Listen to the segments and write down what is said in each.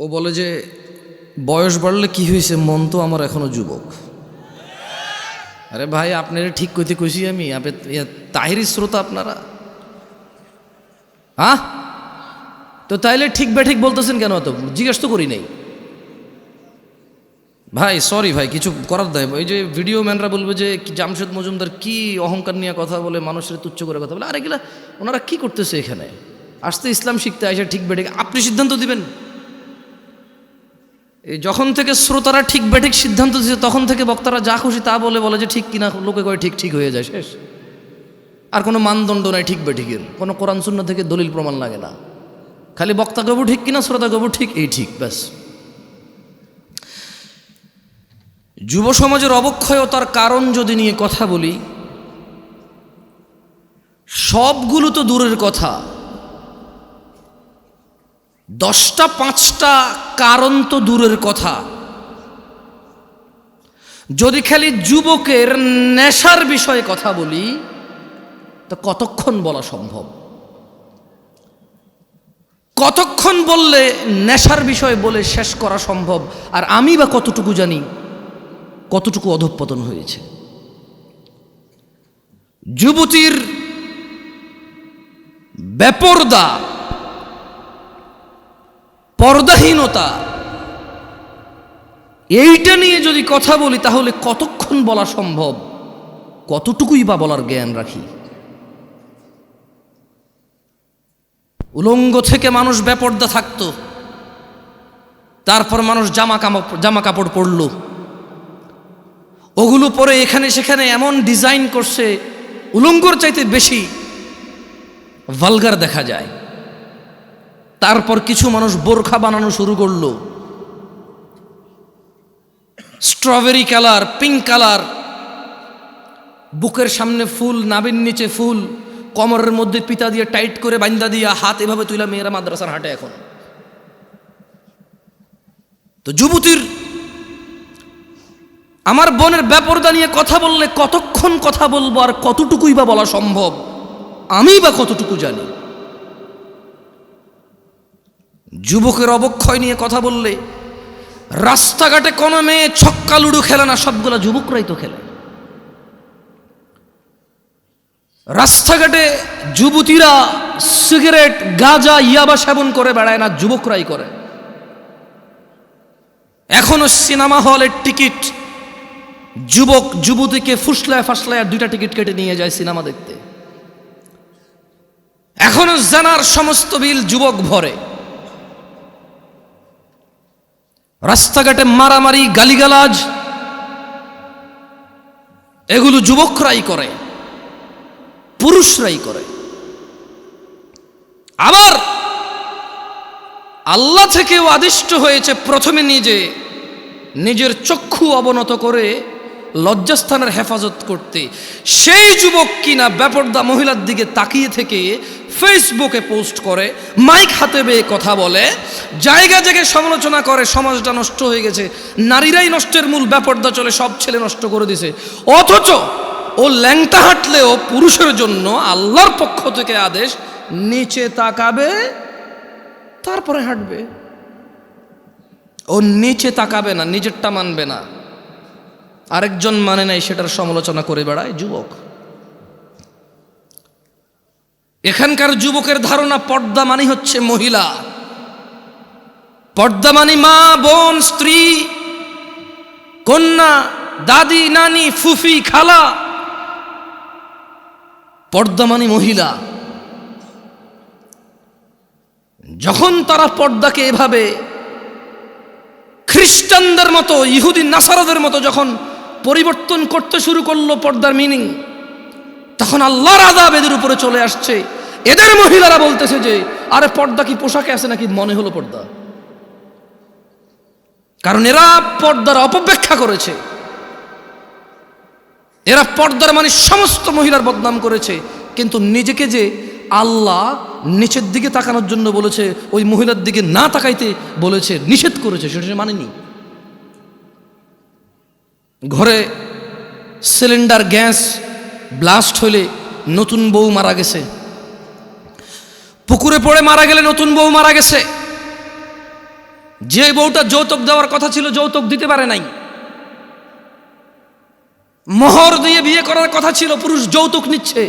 ও বলে যে বয়স বাড়লে কি হয়েছে, মন তো আমার এখনো যুবক। আরে ভাই, আপনারা ঠিক কইতে কইছি আমি, আপনি তাহিরি শ্রোতা আপনারা, হ্যাঁ? তো তাইলে ঠিক বেঠিক বলতেছেন কেন? তো জিজ্ঞেস তো করি নাই ভাই, সরি ভাই, কিছু করার দেয়। ওই যে ভিডিও ম্যানরা বলবে যে জামশেদ মজুমদার কি অহংকার নিয়ে কথা বলে, মানুষের তুচ্ছ করে কথা বলে। আরে এগুলা ওনারা কি করতেছে এখানে? আসতে ইসলাম শিখতে আসে, ঠিক বেঠিক আপনি সিদ্ধান্ত দিবেন। এই যখন থেকে শ্রোতারা ঠিক বেঠিক সিদ্ধান্ত দিচ্ছে, তখন থেকে বক্তারা যা খুশি তা বলে যে ঠিক কিনা, লোকে কয় ঠিক ঠিক হয়ে যায়, শেষ। আর কোনো মানদণ্ড নাই ঠিক বেঠিকের, কোনো কোরআন সুন্নাহ থেকে দলিল প্রমাণ লাগে না, খালি বক্তা গবু ঠিক কিনা, শ্রোতা গবু ঠিক, এই ঠিক, ব্যাস। যুব সমাজের অবক্ষয়তার কারণ যদি নিয়ে কথা বলি, সবগুলো তো দূরের কথা, 10টা 5টা কারণ তো দূরের কথা। যদি খালি যুবকের নেশার বিষয়ে কথা বলি, তা কতক্ষণ বলা সম্ভব? কতক্ষণ বললে নেশার বিষয় বলে শেষ করা সম্ভব? আর আমি বা কতটুকু জানি কতটুকু অধঃপতন হয়েছে। যুবতীর বেপরদা, পর্দাহীনতা, এইটা নিয়ে যদি কথা বলি, তাহলে কতক্ষণ বলা সম্ভব? কতটুকুই বা বলার জ্ঞান রাখি? উলঙ্গ থেকে মানুষ বেপর্দা থাকতো, তারপর মানুষ জামা কাপড় পরল, ওগুলো পরে এখানে সেখানে এমন ডিজাইন করছে, উলঙ্গর চাইতে বেশি ভালগার দেখা যায়। তারপর কিছু মানুষ বোরখা বানানো শুরু করলো, স্ট্রবেরি কালার, পিঙ্ক কালার, বুকের সামনে ফুল, নাভির নিচে ফুল, কোমরের মধ্যে পিতা দিয়ে টাইট করে বান্দা দিয়া, হাত এভাবে তুইলা মেয়েরা মাদ্রাসার হাঁটে এখন। তো যুবতীর, আমার বোনের বেপরদা নিয়ে কথা বললে কতক্ষণ কথা বলবো, আর কতটুকুই বা বলা সম্ভব? আমি বা কতটুকু জানি? যুবকের অবক্ষয় নিয়ে কথা বললে, রাস্তাঘাটে কোনো মেয়ে ছক্কা লুডু খেলে না, সবগুলা যুবকরাই তো খেলে। রাস্তাঘাটে যুবতীরা সিগারেট, গাঁজা, ইয়াবা সেবন করে বেড়ায় না, যুবকরাই করে। এখনো সিনেমা হলের টিকিট যুবক যুবতীকে ফুসলায় ফাসলায় 2টা টিকিট কেটে নিয়ে যায় সিনেমা দেখতে। এখনো জানার সমস্ত বিল যুবক ভরে। রাস্তাঘাটে মারামারি, গালিগালাজ, এগুলো যুবকরাই করে, পুরুষরাই করে। আবার আল্লাহ থেকেও আদিষ্ট হয়েছে প্রথমে নিজের চক্ষু অবনত করে লজ্জাস্থানের হেফাজত করতে। সেই যুবক কিনা বেপরদা মহিলার দিকে তাকিয়ে থেকে ফেসবুকে পোস্ট করে, মাইক হাতে বেয়ে কথা বলে, জায়গা জায়গায় সমালোচনা করে, সমাজটা নষ্ট হয়ে গেছে, নারীরাই নষ্টের মূল, বেপরদা চলে, সব ছেলে নষ্ট করে দিছে। অথচ ও ল্যাংটা হাঁটলেও পুরুষের জন্য আল্লাহর পক্ষ থেকে আদেশ, নিচে তাকাবে তারপরে হাঁটবে। ও নিচে তাকাবে না, নিজেরটা মানবে না, আরেকজন মানে নাই, সেটার সমালোচনা করে বেড়ায় যুবক। এখানকার যুবকের ধারণা পর্দা মানে হচ্ছে মহিলা, পর্দা মানে মা, বোন, স্ত্রী, কন্যা, দাদি, নানি, ফুফি, খালা। পর্দা মানে মহিলা। যখন তারা পর্দাকে এভাবে খ্রিস্টানদের মতো, ইহুদি নাসারাদের মতো যখন পরিবর্তন করতে শুরু করলো পর্দার মিনিং, তখন আল্লাহর আযাব এদের উপরে চলে আসছে। এদের মহিলারা বলতেছে যে আরে পর্দা কি পোশাকে আছে নাকি, মনে হলো পর্দা। কারণ এরা পর্দার অপব্যাখ্যা করেছে, এরা পর্দার মানে সমস্ত মহিলার বদনাম করেছে। কিন্তু নিজেকে যে আল্লাহ নিচের দিকে তাকানোর জন্য বলেছে, ওই মহিলার দিকে না তাকাইতে বলেছে, নিষেধ করেছে, সেটা সে মানেনি। ঘরে সিলিন্ডার গ্যাস ব্লাস্ট হলে নতুন বউ মারা গেছে, পুকুরে পড়ে মারা গেলে নতুন বউ মারা গেছে, যে বউটা যৌতুক দেওয়ার কথা ছিল যৌতুক দিতে পারে নাই, মোহর দিয়ে বিয়ে করার কথা ছিল, পুরুষ যৌতুক নিচ্ছে।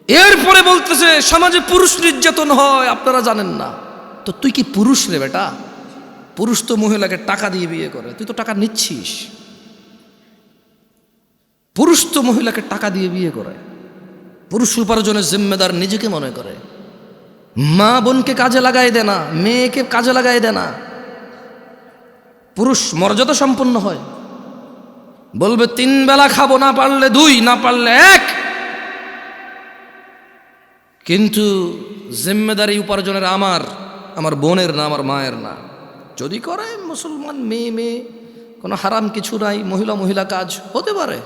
এরপরে বলতেছে সমাজে পুরুষ নির্যাতন হয়, আপনারা জানেন না। তো তুই কি পুরুষ রে বেটা? পুরুষ তো মহিলাকে টাকা দিয়ে বিয়ে করে, তুই তো টাকা নিচ্ছিস। পুরুষ তো মহিলাকে টাকা দিয়ে বিয়ে করে, পুরুষ উপার্জনের জিম্মেদার নিজেকে মনে করে। মা বোনকে কাজে লাগাই দেয় না, মেয়েকে কাজে লাগাই দেয় না। পুরুষ মর্যাদা সম্পন্ন হয়, বলবে 3 বেলা খাবো, না পারলে 2, না পারলে 1। কিন্তু জিম্মেদারি উপার্জনের আমার বোনের না, আমার মায়ের না। যদি করে মুসলমান মেয়ে, কোনো হারাম কিছু নাই, মহিলা কাজ হতে পারে।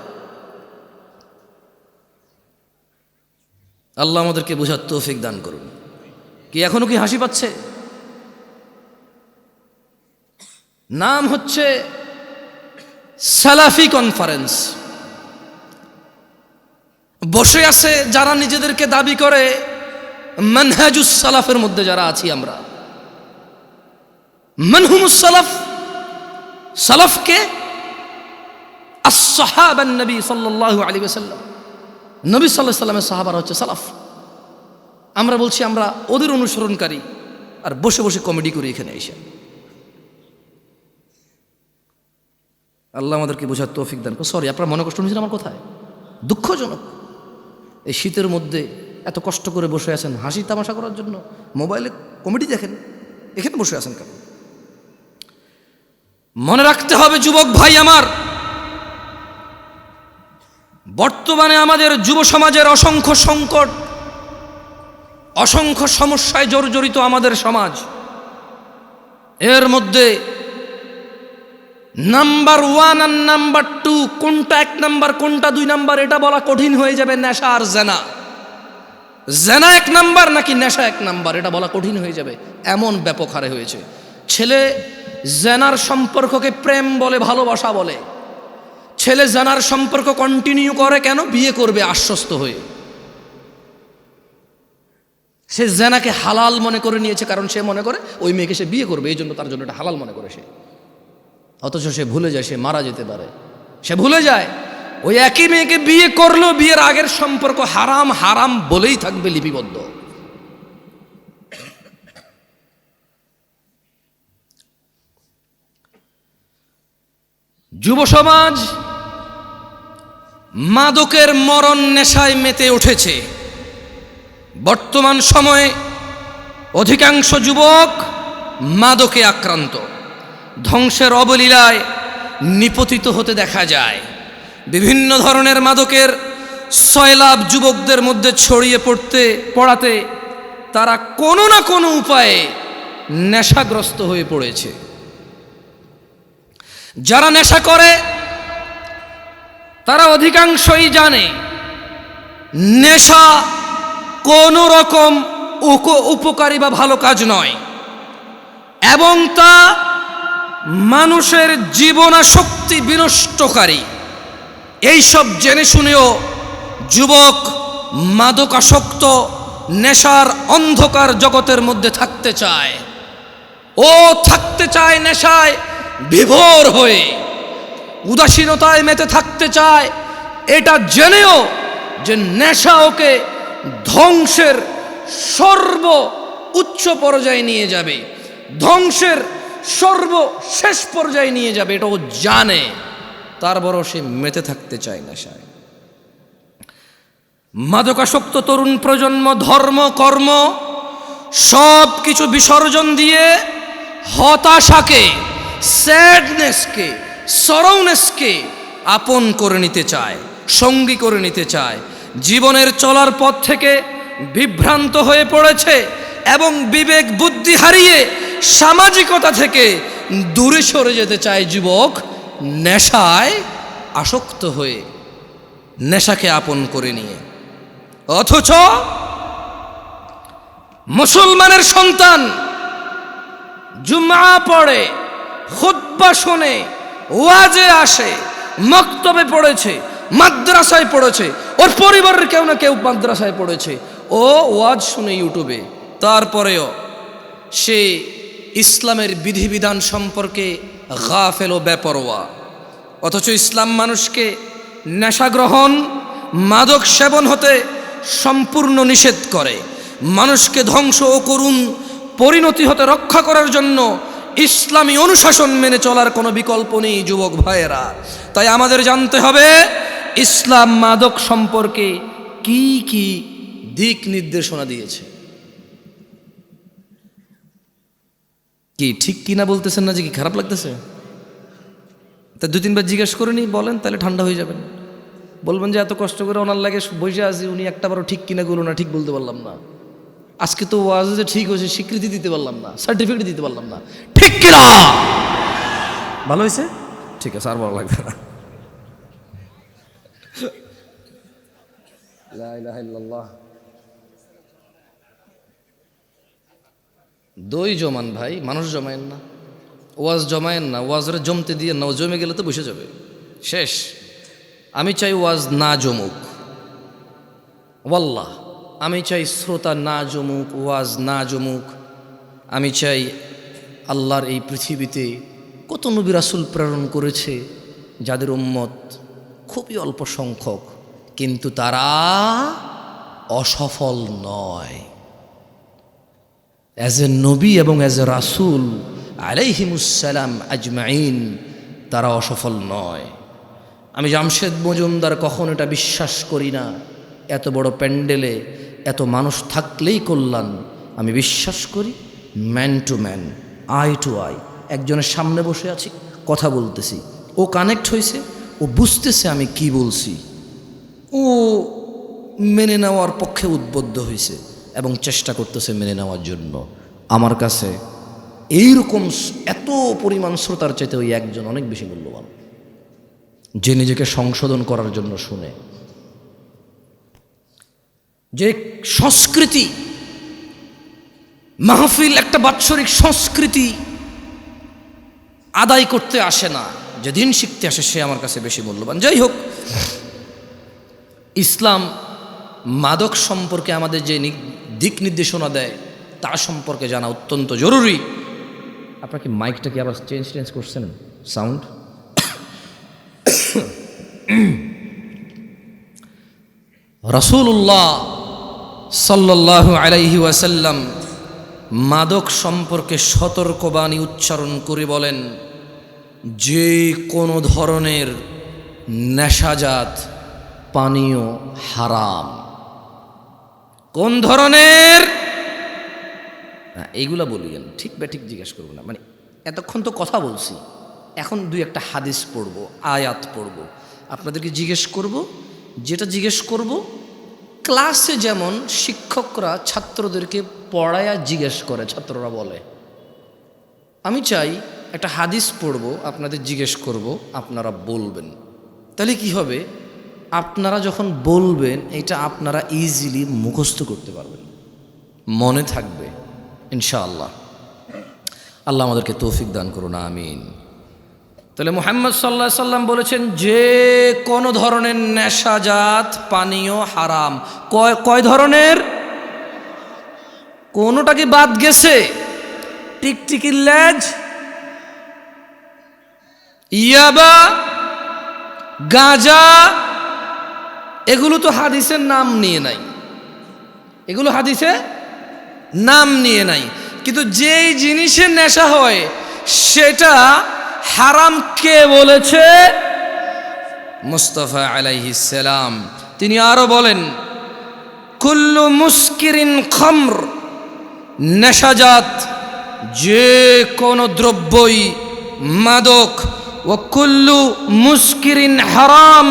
আল্লাহ আমাদেরকে বোঝার তৌফিক দান করুন। কি এখনো কি হাসি পাচ্ছে? নাম হচ্ছে সালাফি কনফারেন্স। বসে আছে যারা নিজেদেরকে দাবি করে মানহাজুস সালাফের মধ্যে যারা আছি আমরা। মানহুমুস সালাফ, সালাফকে আসহাবান নবী সাল্লাল্লাহু আলাইহি ওয়াসাল্লাম, নবী সাল্লাল্লাহু আলাইহি ওয়াসাল্লামের সাহাবারা হচ্ছে সালাফ। আমরা বলছি আমরা ওদের অনুসরণকারী, আর বসে বসে কমেডি করি এখানে এসে। আল্লাহ আমাদেরকে বোঝার তৌফিক দান করুন। সরি, আপনারা মনে কষ্ট নিয়েছেন আমার কথায়? দুঃখজনক। এই শীতের মধ্যে এত কষ্ট করে বসে আছেন হাসি তামাশা করার জন্য, মোবাইলে কমেডি দেখেন, এখানে বসে আছেন কেন? মনে রাখতে হবে যুবক ভাই আমার, বর্তমানে আমাদের যুব সমাজের অসংখ্য সংকট, অসংখ্য সমস্যায় জর্জরিত আমাদের সমাজ। এর মধ্যে নাম্বার 1 আর নাম্বার 2, কোনটা 1 নাম্বার কোনটা 2 নাম্বার এটা বলা কঠিন হয়ে যাবে। নেশা আর জেনা, জেনা 1 নাম্বার নাকি নেশা 1 নাম্বার এটা বলা কঠিন হয়ে যাবে, এমন ব্যাপক হারে হয়েছে। ছেলে জেনার সম্পর্ককে প্রেম বলে, ভালোবাসা বলে। ছেলে জেনার সম্পর্ক কন্টিনিউ করে কেন? বিয়ে করবে আশ্বস্ত হয়ে। সে জেনাকে হালাল মনে করে নিয়েছে, কারণ সে মনে করে ওই মেয়েকে সে বিয়ে করবে, এই জন্য তার জন্য এটা হালাল মনে করে সে। অথচ সে ভুলে যায় সে মারা যেতে পারে। সে ভুলে যায় ওই একই মেয়েকে বিয়ে করলো, বিয়ের আগের সম্পর্ক হারাম হারাম বলেই থাকবে লিপিবদ্ধ। যুব সমাজ মাদকের মরণ নেশায় মেতে উঠেছে। বর্তমান সময়ে অধিকাংশ যুবক মাদকে আক্রান্ত, ধ্বংসের অবলীলায় নিপতিত হতে দেখা যায়। বিভিন্ন ধরনের মাদকের সয়লাভ যুবকদের মধ্যে ছড়িয়ে পড়াতে তারা কোনো না কোনো উপায়ে নেশাগ্রস্ত হয়ে পড়েছে। যারা নেশা করে তারা অধিকাংশই জানে নেশা কোনো রকম উপকারী বা ভালো কাজ নয়, এবং তা মানুষের জীবনাশক্তি বিনষ্টকারী। এইসব জেনে শুনেও যুবক মাদকাসক্ত নেশার অন্ধকার জগতের মধ্যে থাকতে চায়। ও থাকতে চায় নেশায় বিভোর হয়ে, উদাসীনতায় মেতে থাকতে চায়, এটা জেনেও যে নেশা ওকে ধ্বংসের সর্ব উচ্চ পর্যায়ে নিয়ে যাবে, ধ্বংসের সর্বশেষ পর্যায়ে নিয়ে যাবে, এটাও জানে, তারপরও সে মেতে থাকতে চায় নেশায়। মাদকাসক্ত তরুণ প্রজন্ম ধর্ম কর্ম সব কিছু বিসর্জন দিয়ে হতাশাকে, স্যাডনেসকে, সরৌনেসকে আপন করে নিতে চায়, সঙ্গী করে নিতে চায়। জীবনের চলার পথ থেকে বিভ্রান্ত হয়ে পড়েছে এবং বিবেক বুদ্ধি হারিয়ে সামাজিকতা থেকে দূরে সরে যেতে চায় যুবক, নেশায় আসক্ত হয়ে, নেশাকে আপন করে নিয়ে। অথচ মুসলমানের সন্তান জুমআ পড়ে, খুতবা শোনে, ওয়াজে আসে, মক্তবে পড়েছে, মাদ্রাসায় পড়েছে, ওর পরিবারের কেউ না কেউ মাদ্রাসায় পড়েছে, ও ওয়াজ শুনে ইউটিউবে, তারপরেও সে ইসলামের বিধিবিধান সম্পর্কে গাফেল ও বেপরোয়া। অথচ ইসলাম মানুষকে নেশা গ্রহণ, মাদক সেবন হতে সম্পূর্ণ নিষেধ করে। মানুষকে ধ্বংস ও করুণ পরিণতি হতে রক্ষা করার জন্য ইসলামী অনুশাসন মেনে চলার কোনো বিকল্প নেই যুবক ভাইয়েরা। তাই আমাদের জানতে হবে ইসলাম মাদক সম্পর্কে কি কি দিক নির্দেশনা দিয়েছে। কি ঠিক কিনা বলতেছেন না যে কি খারাপ লাগতেছে? তা 2-3 বার জিজ্ঞেস করে নি, বলেন, তাহলে ঠান্ডা হয়ে যাবেন। বলবেন যে এত কষ্ট করে ওনার লাগে বসে আছি, উনি একটাবারও ঠিক কিনা গুলো না ঠিক বলতে পারলাম না। আজকে তো ওয়াজে যে ঠিক হয়েছে স্বীকৃতি দিতে পারলাম না, সার্টিফিকেট দিতে পারলাম না। ঠিক কিনা? ভালো হয়েছে, ঠিক আছে, আর ভালো লাগবে না। লা ইলাহা ইল্লাল্লাহ। দই জমান ভাই, মানুষ জমায়েন না, ওয়াজ জমায়েন না, ওয়াজরে জমতে দিয়ে না, জমে গেলে তো বসে যাবে, শেষ। আমি চাই ওয়াজ না জমুক, ওয়াল্লাহ আমি চাই শ্রোতা না জমুক, ওয়াজ না জমুক। আমি চাই আল্লাহর এই পৃথিবীতে কত নবী রাসূল প্রেরণ করেছে যাদের উম্মত খুবই অল্প সংখ্যক, কিন্তু তারা অসফল নয়। অ্যাজ এ নবী এবং অ্যাজ এ রাসূল আলাইহিমুসসালাম আজমাইন তারা অসফল নয়। আমি জামশেদ মজুমদার কখন এটা বিশ্বাস করি না এত বড় প্যান্ডেলে এত মানুষ থাকলেই কল্যাণ। আমি বিশ্বাস করি man to man, eye to eye. একজনের সামনে বসে আছি, কথা বলতেছি, ও কানেক্ট হয়েছে, ও বুঝতেছে আমি কি বলছি, ও মেনে নেওয়ার পক্ষে উদ্বুদ্ধ হয়েছে এবং চেষ্টা করতেছে মেনে নেওয়ার জন্য। আমার কাছে এইরকম এত পরিমাণ শ্রোতার চাইতে ওই একজন অনেক বেশি মূল্যবান, যে নিজেকে সংশোধন করার জন্য শুনে। যে সংস্কৃতি মাহফিল একটা বাৎসরিক সংস্কৃতি আদায় করতে আসে না, যে দিন শিখতে আসে, সে আমার কাছে বেশি মূল্যবান। যাই হোক, ইসলাম মাদক সম্পর্কে আমাদের যে দিক নির্দেশনা দেয় তা সম্পর্কে জানা অত্যন্ত জরুরি। আপনার কি মাইকটা কি আবার চেঞ্জ করছেন সাউন্ড? রাসূলুল্লাহ সাল্লাল্লাহু আলাইহি ওয়াসাল্লাম মাদক সম্পর্কে সতর্কবাণী উচ্চারণ করে বলেন, যে কোনো ধরনের নেশাজাত পানীয় হারাম। কোন ধরনের? এইগুলা বলিয়েন, ঠিক বা ঠিক জিজ্ঞেস করবো না, মানে এতক্ষণ তো কথা বলছি, এখন 2-1টা হাদিস পড়ব, আয়াত পড়ব, আপনাদেরকে জিজ্ঞেস করব। যেটা জিজ্ঞেস করব ক্লাসে যেমন শিক্ষকরা ছাত্রদেরকে পড়ায়া জিজ্ঞেস করে, ছাত্ররা বলে, আমি চাই একটা হাদিস পড়ব, আপনাদের জিজ্ঞেস করব, আপনারা বলবেন। তাহলে কি হবে? আপনারা যখন বলবেন এটা আপনারা ইজিলি মুখস্থ করতে পারবেন, মনে থাকবে ইনশাআল্লাহ। আল্লাহ আমাদেরকে তৌফিক দান করুন, আমিন। তাহলে মুহাম্মদ সাল্লাল্লাহু আলাইহি সাল্লাম বলেছেন যে কোনো ধরনের নেশাজাত পানীয় হারাম। কয় ধরনের? কোনোটা কি বাদ গেছে? টিকটিকির লেজ, ইয়াবা, গাঁজা, এগুলো তো হাদিসের নাম নিয়ে নাই, এগুলো হাদিসে নাম নিয়ে নাই। কিন্তু যেই জিনিসের নেশা হয় সেটা হারাম কে বলেছে? মুস্তাফা আলাইহিস সালাম। তিনি আরো বলেন, কুল্লু মুস্কিরিন খামর, নেশাজাত যে কোনো দ্রব্যই মাদক। ও কুল্লু মুস্কিরিন হারাম,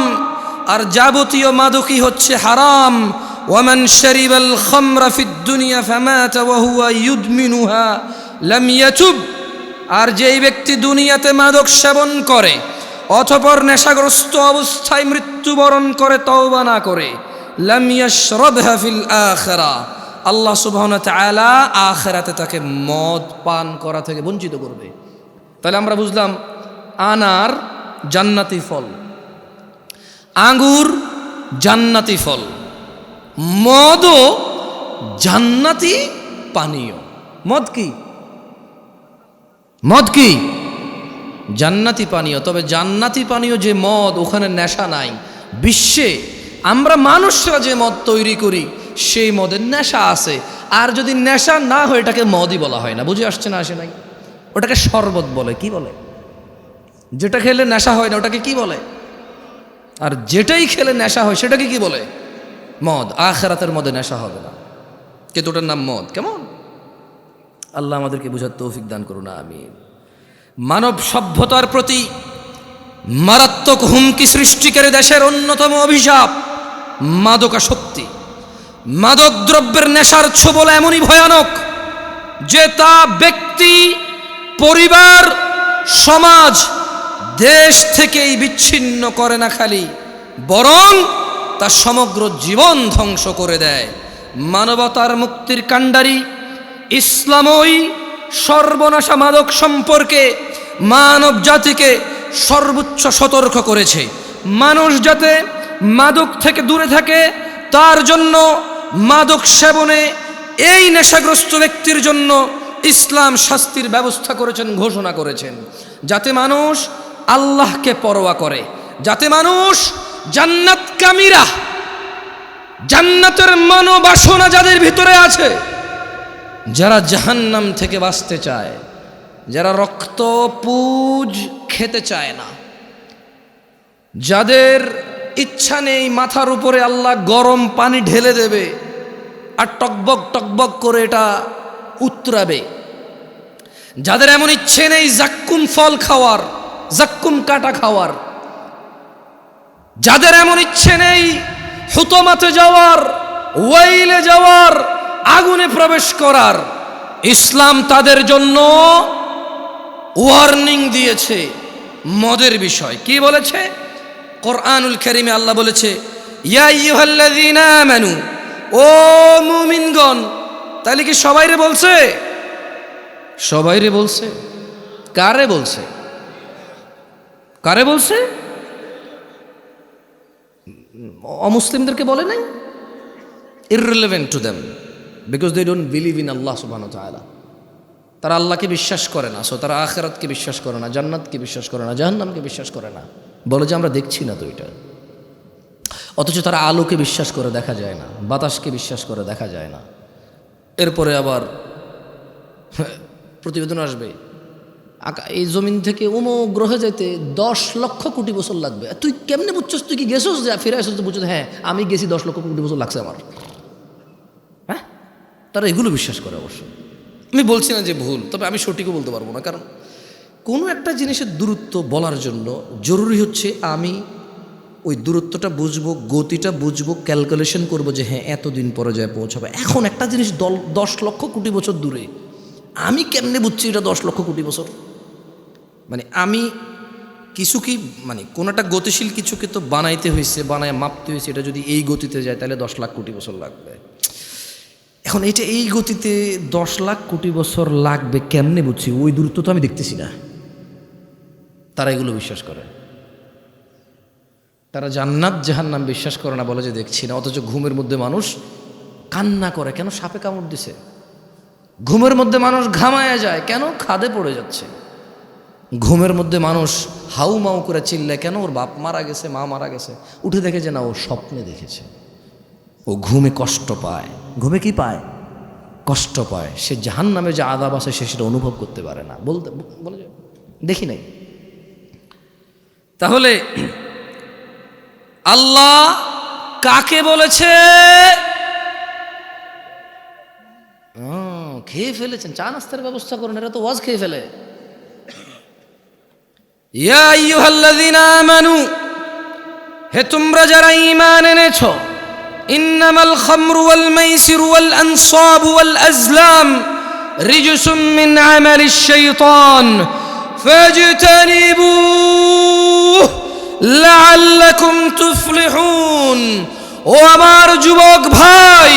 আর যাবতীয় মাদকই হচ্ছে হারাম। ওয়ামান শারিবাল খামরা ফিদ দুনিয়া ফামাতা ওয়া হুয়া ইউদমিনুহা লাম ইয়াতুব, আর যেই ব্যক্তি দুনিয়াতে মাদক সেবন করে অতঃপর নেশাগ্রস্ত অবস্থায় মৃত্যুবরণ করে তওবা না করে, লাম ইয়াশরাবহা ফিল আখিরা, আল্লাহ সুবহানাহু ওয়া তাআলা আখিরাতে তাকে মদ পান করা থেকে বঞ্চিত করবে। তাহলে আমরা বুঝলাম আনার জান্নাতি ফল, আঙ্গুর জান্নাতি ফল, মদও জান্নাতি পানীয়। মদ কি? মদ কি? জান্নাতি পানীয়। তবে জান্নাতি পানীয় যে মদ, ওখানে নেশা নাই। বিশ্বে আমরা মানুষরা যে মদ তৈরি করি সেই মদের নেশা আছে। আর যদি নেশা না হয় এটাকে মদই বলা হয় না। বুঝে আসছে না? আসে নাই? ওটাকে শরবত বলে। কি বলে? যেটা খেলে নেশা হয় না ওটাকে কি বলে? আর যেটাই খেলে নেশা হয় সেটাকে কি বলে? মদ। আখিরাতের মধ্যে নেশা হবে না, কিন্তু ওটার নাম মদ। কেমন? আল্লাহ আমাদেরকে বুঝার তৌফিক দান করুন, আমিন। মানব সভ্যতার প্রতি মারাত্মক হুমকি সৃষ্টিকারী দেশের অন্যতম অভিশাপ মাদকাসক্তি। মাদক দ্রব্যের নেশার ছোবল এমনই ভয়ানক যে তা ব্যক্তি, পরিবার, সমাজ, দেশ থেকেই বিচ্ছিন্ন করে না খালি, বরং তা সমগ্র জীবন ধ্বংস করে দেয়। মানবতার মুক্তির কাণ্ডারি ইসলামই সর্বনাশা মাদক সম্পর্কে মানব জাতিকে সর্বোচ্চ সতর্ক করেছে। মানুষ যাতে মাদক থেকে দূরে থাকে তার জন্য মাদক সেবনে এই নেশাগ্রস্ত ব্যক্তির জন্য ইসলাম শাস্তির ব্যবস্থা করেছেন, ঘোষণা করেছেন, যাতে মানুষ আল্লাহকে পরোয়া করে, যাতে মানুষ জান্নাতকামীরা, জান্নাতের মনোবাসনা যাদের ভিতরে আছে, যারা জাহান্নাম থেকে বাঁচতে চায়, যারা রক্ত পুজ খেতে চায় না, যাদের ইচ্ছা নেই মাথার উপরে আল্লাহ গরম পানি ঢেলে দেবে আর টকবক টকবক করে এটা উতরাবে, যাদের এমন ইচ্ছে নেই জাক্কুম ফল খাওয়ার, জাক্কুম কাটা খাওয়ার, যাদের এমন ইচ্ছে নেই হুতমাতে যাওয়ার, ওয়াইলে যাওয়ার, আগুনে প্রবেশ করার, ইসলাম তাদের জন্য ওয়ার্নিং দিয়েছে মদের বিষয়। কি বলেছে? কোরআনুল কারীমে আল্লাহ বলেছে, ইয়া আইয়ুহাল্লাযীনা আমানু, ও মুমিনগণ। তাহলে কি সবাইরে বলছে? সবাইরে বলছে। কারে বলছে? কারে বলছে? অমুসলিমদেরকে বলে নাই? irrelevant to them because they don't believe in Allah subhanahu wa ta'ala. তারা আল্লাহকে বিশ্বাস করে না, সো তারা আখিরাতকে বিশ্বাস করে না, জান্নাতকে বিশ্বাস করে না, জাহান্নামকে বিশ্বাস করে না। বলে যে আমরা দেখছি না তো এটা। অথচ তারা আলোকে বিশ্বাস করে দেখা যায় না, বাতাসকে বিশ্বাস করে দেখা যায় না। এরপরে আবার প্রতিবেদন আসবে এই জমিন থেকে অমুক গ্রহে যেতে 10 লক্ষ কোটি বছর লাগবে। তুই কেমনে বুঝছস? তুই কি গেছস? যা ফিরে আসছ তো বুঝছো? হ্যাঁ আমি গেছি, 10 লক্ষ কোটি বছর লাগছে আমার। হ্যাঁ, তারা এগুলো বিশ্বাস করে। অবশ্য আমি বলছি না যে ভুল, তবে আমি সঠিকও বলতে পারবো না, কারণ কোনো একটা জিনিসের দূরত্ব বলার জন্য জরুরি হচ্ছে আমি ওই দূরত্বটা বুঝবো, গতিটা বুঝবো, ক্যালকুলেশন করবো যে হ্যাঁ এতদিন পরে যায় পৌঁছাবে। এখন একটা জিনিস 10 লক্ষ কোটি বছর দূরে, আমি কেমনে বুঝছি এটা 10 লক্ষ কোটি বছর? মানে আমি কিছু কি, মানে কোনো একটা গতিশীল কিছুকে তো বানাইতে হয়েছে, বানায় মাপতে হয়েছে, এটা যদি এই গতিতে যায় তাহলে 10 লাখ কোটি বছর লাগবে। এখন এটা এই গতিতে 10 লাখ কোটি বছর লাগবে কেমনে বুঝছি? ওই দূরত্ব তো আমি দেখতেছি না। তারা এগুলো বিশ্বাস করে। তারা জান্নাত জাহান্নাম বিশ্বাস করে না, বলে যে দেখছি না। অথচ ঘুমের মধ্যে মানুষ কান্না করে, কেন? সাপে কামড় দিছে। ঘুমের মধ্যে মানুষ ঘামায়া যায়, কেন? খাদে পড়ে যাচ্ছে। ঘুমের মধ্যে মানুষ হাউ মাউ করে চিল্লায়, কেন? ওর বাপ মারা গেছে, মা মারা গেছে। উঠে দেখে যে না, ও স্বপ্নে দেখেছে। ও ঘুমে কষ্ট পায়। ঘুমে কি পায়? কষ্ট পায়। সে জাহান্নামে যে আযাব আছে সে সেটা অনুভব করতে পারে না। বলে দেখি নাই। তাহলে আল্লাহ কাকে বলেছে? খেয়ে ফেলেছেন, চা নাস্তার ব্যবস্থা করেন, এরা তো ওয়াজ খেয়ে ফেলে। ইয়া আইয়ুহাল্লাযীনা আমানু, হে তোমরা যারা ঈমান এনেছো, ইন্নামাল খামরু ওয়াল মাইসিরু ওয়াল আনসাবু ওয়াল আজলাম রিজসুম মিন আমালিশ শাইতান ফাজতানিবুহু লাআল্লাকুম তুফলিহুন। ও আমার যুবক ভাই,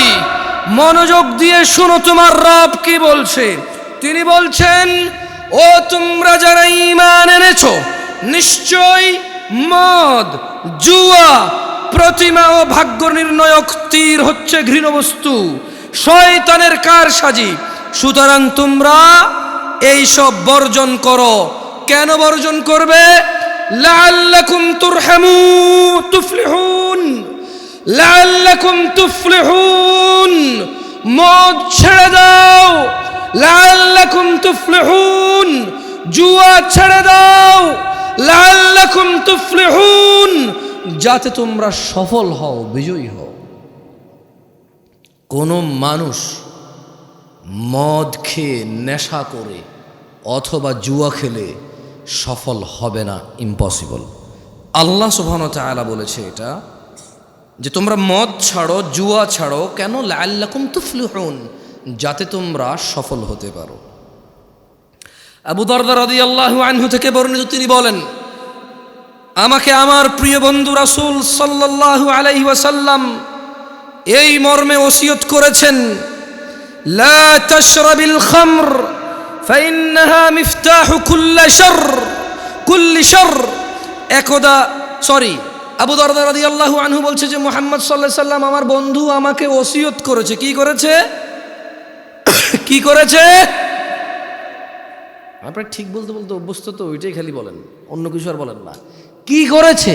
মনোযোগ দিয়ে শোনো, তোমার রব কি বলছে। তিনি বলছেন, ও তোমরা যারা ঈমান এনেছো, নিশ্চয় মদ, জুয়া, প্রতিমা ও ভাগ্য নির্ণয়ক তীর হচ্ছে ঘৃণ্য বস্তু, শয়তানের কারসাজি। সুতরাং তোমরা এই সব বর্জন করো। কেন বর্জন করবে? লাআল্লাকুম তুফলিহুন, লাআল্লাকুম তুফলিহুন। মদ ছেড়ে দাও, লাআল্লাকুম তুফলিহুন। জুয়া ছেড়ে দাও, লাআল্লাকুম তুফলিহুন, যাতে তোমরা সফল হও, বিজয়ী হও। কোন মানুষ মদ খেয়ে নেশা করে অথবা জুয়া খেলে সফল হবে না, ইম্পসিবল। আল্লাহ সুবহানাহু ওয়া তাআলা বলেছে এটা, যে তোমরা মদ ছাড়ো, জুয়া ছাড়ো। কেন? লাআল্লাকুম তুফলিহুন, যাতে তোমরা সফল হতে পারো। আবু দারদা রাদিয়াল্লাহু আনহু থেকে বর্ণিত, তিনি বলেন, আমাকে আমার প্রিয় বন্ধু রাসূল সাল্লাল্লাহু আলাইহি ওয়াসাল্লাম এই মর্মে ওসিয়ত করেছেন, লা তাশরাবিল খামর ফাইন্নাহা মিফতাহু কুল্লি শারর। একদা আবু দারদা রাদিয়াল্লাহু আনহু বলছে যে মুহাম্মদ সাল্লাল্লাহু আলাইহি ওয়াসাল্লাম আমার বন্ধু আমাকে ওসিয়ত করেছে। কি করেছে? কি করেছে? আপনারা ঠিক বলতে বলতে অভ্যস্ত তো, ওইটাই খালি বলেন, অন্য কিছু আর বলেন না। কি করেছে?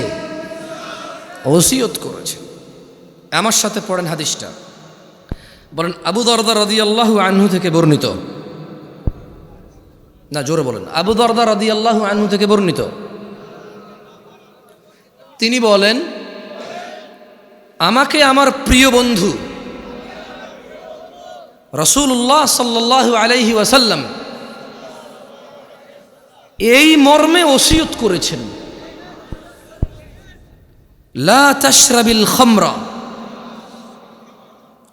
ওসিয়ত করেছে। আমার সাথে পড়েন হাদিসটা, বলেন আবু দারদা রাদিয়াল্লাহু আনহু থেকে বর্ণিত, না জোরে বলেন, আবু দারদা রাদিয়াল্লাহু আনহু থেকে বর্ণিত। তিনি বলেন, আমাকে আমার প্রিয় বন্ধু রাসূলুল্লাহ সাল্লাল্লাহু আলাইহি ওয়াসাল্লাম এই মর্মে ওসিয়ত করেছেন, লা তাশরাবিল খামরা।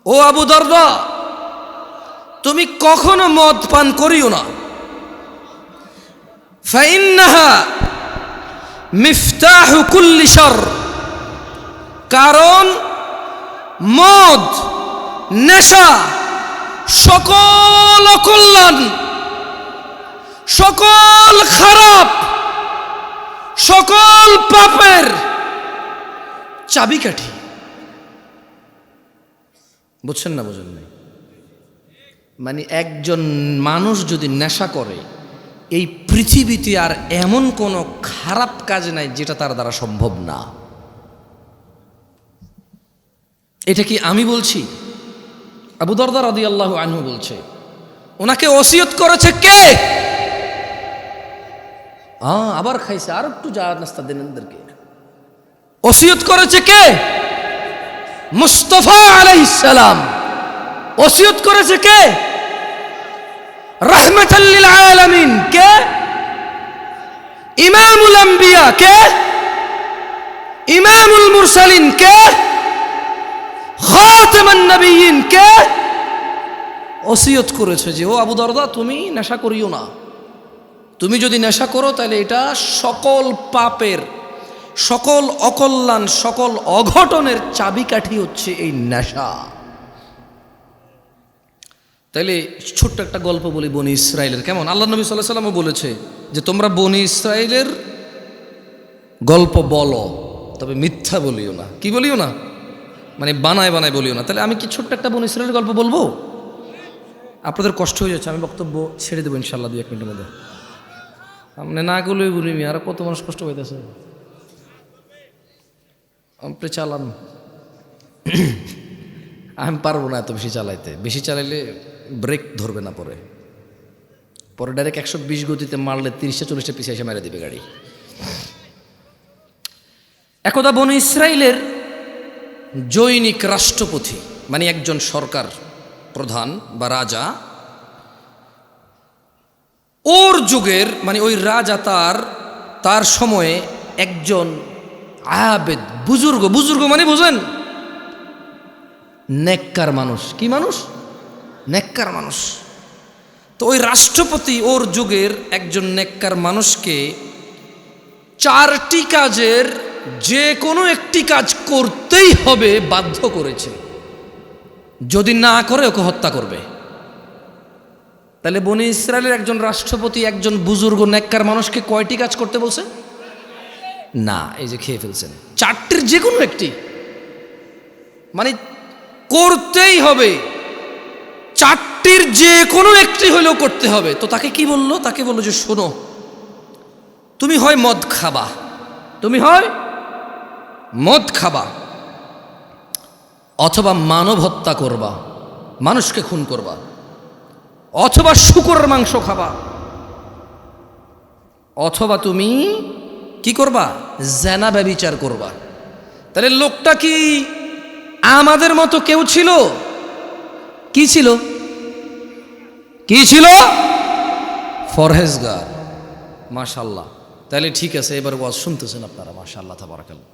ও আবু দারদা, তুমি কখনো মদ পান করিও না। ফাইন্নাহা মিফতাহু কুল্লি শারর, কারণ মদ, নেশা সকল অকল্যাণ, সকল খারাপ, সকল পাপের চাবিকাঠি। বুঝছেন না? বুঝেন নাই? মানে একজন মানুষ যদি নেশা করে, এই পৃথিবীতে আর এমন কোনো খারাপ কাজ নাই যেটা তার দ্বারা সম্ভব না। এটা কি আমি বলছি? আবু দারদা রাদিয়াল্লাহু আনহু বলছে। ওনাকে ওসিয়ত করেছে কে? আবার খাইছে, আর একটু যা নাস্তা দেন এদেরকে। ওসিয়ত করেছে কে? মুস্তাফা আলাইহিস সালাম। ওসিয়ত করেছে কে? রাহমাতাল লিল আলামিন। কে? ইমামুল আম্বিয়া। কে? ইমামুল মুরসালিন। কে? খাতামান নবিয়্যিন। কে? ওসিয়ত করেছে যে ও আবু দারদা, তুমি নেশা করিও না। তুমি যদি নেশা করো তাহলে এটা সকল পাপের, সকল অকল্যাণ, সকল অঘটনের চাবিকাঠি হচ্ছে এই নেশা। তাইলে ছোট্ট একটা গল্প বলি বনি ইসরায়েলের। কেমন? আল্লাহ নবী সাল্লাল্লাহু আলাইহি ওয়াসাল্লামও বলেছে যে তোমরা বনি ইসরায়েলের গল্প বলো, তবে মিথ্যা বলিও না। কি বলিও না? মানে বানায় বানায় বলিও না। তাহলে আমি কি ছোট্ট একটা বনি ইসরায়েলের গল্প বলবো? আপনাদের কষ্ট হয়ে যাচ্ছে, আমি বক্তব্য ছেড়ে দেবো ইনশাল্লাহ 2-1 মিনিটের মধ্যে। আপনি না গেলেই বলি, আর কত মানুষ কষ্ট হইতেছে। আপনি চালান, আমি পারবো না এত বেশি চালাইতে। বেশি চালাইলে ব্রেক ধরবে না, পরে ডাইরেক্ট 120 গতিতে মারলে 30-40 পিছিয়ে এসে মেরে দিবে গাড়ি। একদা বনি ইসরায়েলের জৈনিক রাষ্ট্রপতি, মানে একজন সরকার প্রধান বা রাজা, ওর যুগের, মানে ওই রাজা তার সময়ে একজন আবেদ, বুজুর্গ মানে বুঝেন, নেককার মানুষ। কি মানুষ? নেককার মানুষ। তো ওই রাষ্ট্রপতি ওর যুগের একজন নেককার মানুষকে 4টি কাজের যে কোনো একটি কাজ করতেই হবে বাধ্য করেছে। যদি না করে ওকে হত্যা করবে। তাহলে বনি ইসরায়েলের একজন রাষ্ট্রপতি একজন বুজুর্গ নেককার মানুষকে কয়টি কাজ করতে বলছে? না, এই যে খেয়ে ফেলছেন। 4টির যে কোনো একটি, মানে করতেই হবে। চারটির যে কোনো একটি হলেও করতে হবে। তো তাকে কি বললো? তাকে বললো যে শোনো, তুমি হয় মদ খাবা, তুমি হয় মদ খাবা, অথবা মানব হত্যা করবা, মানুষকে খুন করবা, অথবা শূকরের মাংস খাবা, অথবা তুমি কি করবা? জেনা ব্যভিচার করবা। তাহলে লোকটা কি আমাদের মতো কেউ ছিল? কি ছিল? কি ছিল? ফরহেজগার। মাশাআল্লাহ। তাহলে ঠিক আছে, এবার ওয়াজ শুনতেছেন আপনারা। মাশাআল্লাহ, তাবারাকাল্লাহ।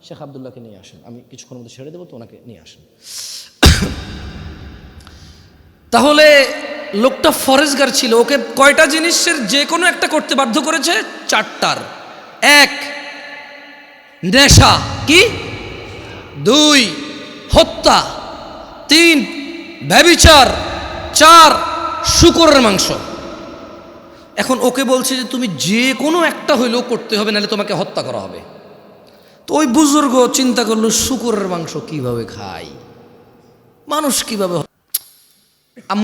শেখ আব্দুল্লাহকে নিয়ে আসেন, আমি কিছুক্ষণ মধ্যে ছেড়ে দেবো, তো ওনাকে নিয়ে আসেন। তাহলে লোকটা ফরেজগার ছিল, ওকে কয়টা জিনিসের যে কোনো একটা করতে বাধ্য করেছে? চারটার। এক, নেশা। কি? দুই, হত্যা। তিন, ব্যভিচার। চার, শূকরের মাংস। এখন ওকে বলছে যে তুমি যে কোনো একটা হইলেও করতে হবে, নাহলে তোমাকে হত্যা করা হবে। তো ওই বুজুর্গ চিন্তা করলো, শূকরের মাংস কিভাবে খায়, মানুষ কিভাবে।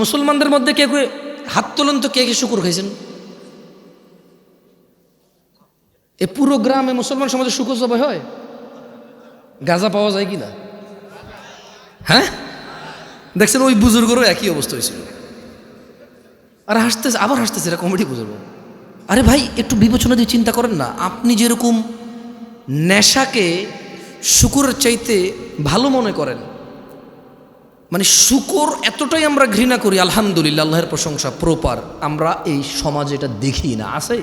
মুসলমানদের মধ্যে কে কে হাত তোলেন তো, কে কে শূকর খাইছেন? এ পুরো গ্রামে মুসলমান সমাজে শূকর জবাই হয়? গাঁজা পাওয়া যায় কিনা? হ্যাঁ, দেখছেন ওই বুজুর্গরও একই অবস্থা হয়েছিল। আর হাসতেছে, আবার হাসতেছে, এটা কমেডি বুজুর্গ। আরে ভাই, একটু বিবেচনা দিয়ে চিন্তা করেন না। আপনি যেরকম নেশাকে শূকরের চাইতে ভালো মনে করেন, মানে শূকর এতটাই আমরা ঘৃণা করি, আলহামদুলিল্লাহ, আল্লাহর প্রশংসা, প্রপার আমরা এই সমাজে এটা দেখি না। আছে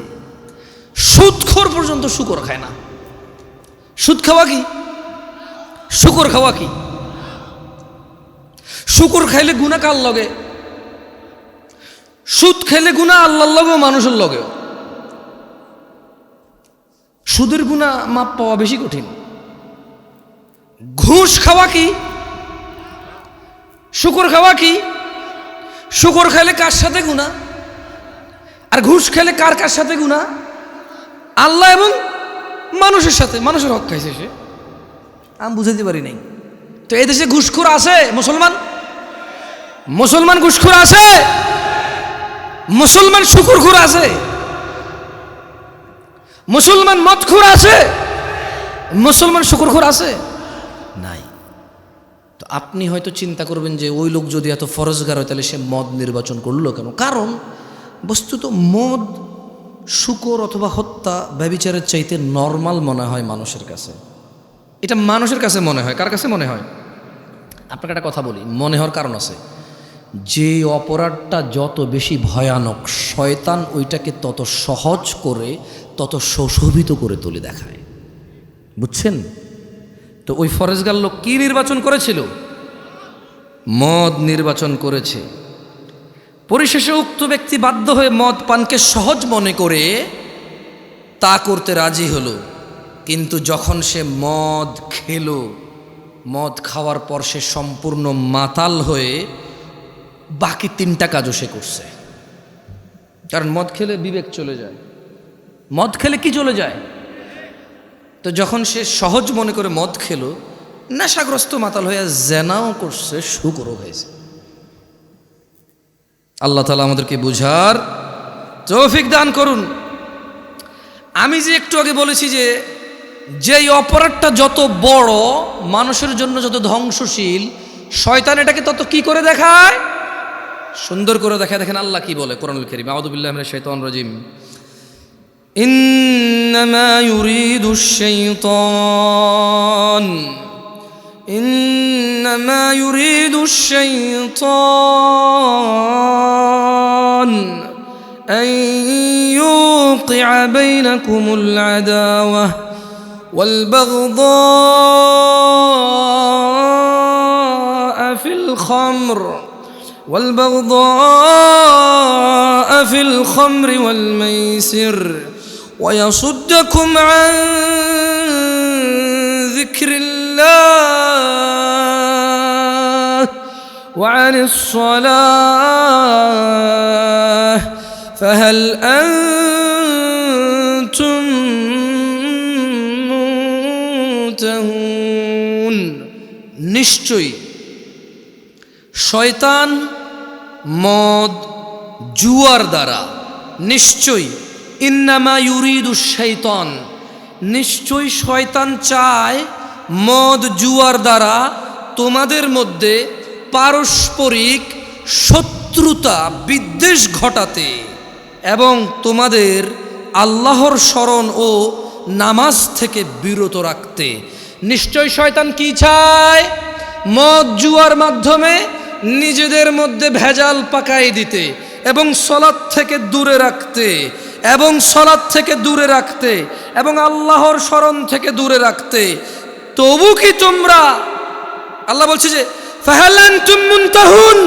সুদখোর পর্যন্ত শূকর খায় না। সুদ খাওয়া কি? শূকর খাওয়া কি? শূকর খাইলে গুনাহ কার লগে? সুদ খাইলে গুনাহ আল্লাহর লগেও মানুষের লগেও। সুদের গুনাহ মাপ পাওয়া বেশি কঠিন। ঘুষ খাওয়া কি? শূকর খাওয়া কি? শূকর খাইলে কার সাথে গুনাহ, আর ঘুষ খেলে কার কার সাথে গুনাহ? আল্লাহ এবং মানুষের সাথে। মানুষের হক খাইছে সে, আমি বুঝাতে পারি নাই। তো এই দেশে ঘুষখোর আছে? মুসলমান ঘুষখোর আছে? মুসলমান শূকরখোর আছে? মুসলমান মদখোর আছে? মুসলমান শূকরখোর আছে? নাই। তো আপনি হয়তো চিন্তা করবেন যে ওই লোক যদি এত ফরজগার হয়, তাহলে সে মদ নির্বাচন করলো কেন? কারণ বস্তুত মদ, শূকর অথবা হত্যা, ব্যভিচারের চাইতে নর্মাল মনে হয় মানুষের কাছে। এটা মানুষের কাছে মনে হয়। কার কাছে মনে হয়? আপনাকে একটা কথা বলি, মনে হওয়ার কারণ আছে। যে অপরাধটা যত বেশি ভয়ানক, শয়তান ওইটাকে তত সহজ করে, তত সুশোভিত করে তুলে দেখায়। বুঝছেন? তো ওই ফরেজগার লোক কি নির্বাচন করেছিল? মদ নির্বাচন করেছে। পরিশেষে উক্ত ব্যক্তি বাধ্য হয়ে মদ পানকে সহজ মনে করে তা করতে রাজি হলো। কিন্তু যখন সে মদ খেলো, মদ খাওয়ার পর সে সম্পূর্ণ মাতাল হয়ে বাকি তিনটা কাজও সে করছে। কারণ মদ খেলে বিবেক চলে যায়। মদ খেলে কি চলে যায়? তো যখন সে সহজ মনে করে মদ খেলো, নেশাগ্রস্ত মাতাল হয়ে জেনাও করছে, শূকরও খাইছে। আল্লাহ তাআলা আমাদেরকে বুঝার তৌফিক দান করুন। আমি যে একটু আগে বলেছি যে যেই অপরাধটা যত বড়, মানুষের জন্য যত ধ্বংসশীল, শয়তান এটাকে তত কি করে দেখায়? সুন্দর করে দেখায়। দেখেন আল্লাহ কি বলে কোরআনুল কারীম। আউযু বিল্লাহি মিনাশ শাইতানির রাজিম। ইন্নামা ইউরিদুশ শাইতান আন ইউকিআ বাইনাকুমুল আদাওয়াহ ওয়াল বাগদাআ ফিল খামর في الخمر والميسر ويصدكم عن ذكر الله وعن الصلاة فهل أنتم منتهون। নিশ্চয়ই শয়তান মদ, জুয়ার দ্বারা। নিশ্চয়ই ইন্নামা ইউরিদু শাইতান, নিশ্চয়ই শয়তান চায় মদ জুয়ার দ্বারা তোমাদের মধ্যে পারস্পরিক শত্রুতা বিদ্বেষ ঘটাতে এবং তোমাদের আল্লাহর স্মরণ ও নামাজ থেকে বিরত রাখতে। নিশ্চয় শয়তান কি চায়? মদ জুয়ার মাধ্যমে নিজেদের মধ্যে ভেজাল পাকাই দিতে এবং সলাৎ থেকে দূরে রাখতে এবং আল্লাহর স্মরণ থেকে দূরে রাখতে। তবু কি তোমরা, আল্লাহ বলছে যে ফাহাল আনতুম মুনতাহুন,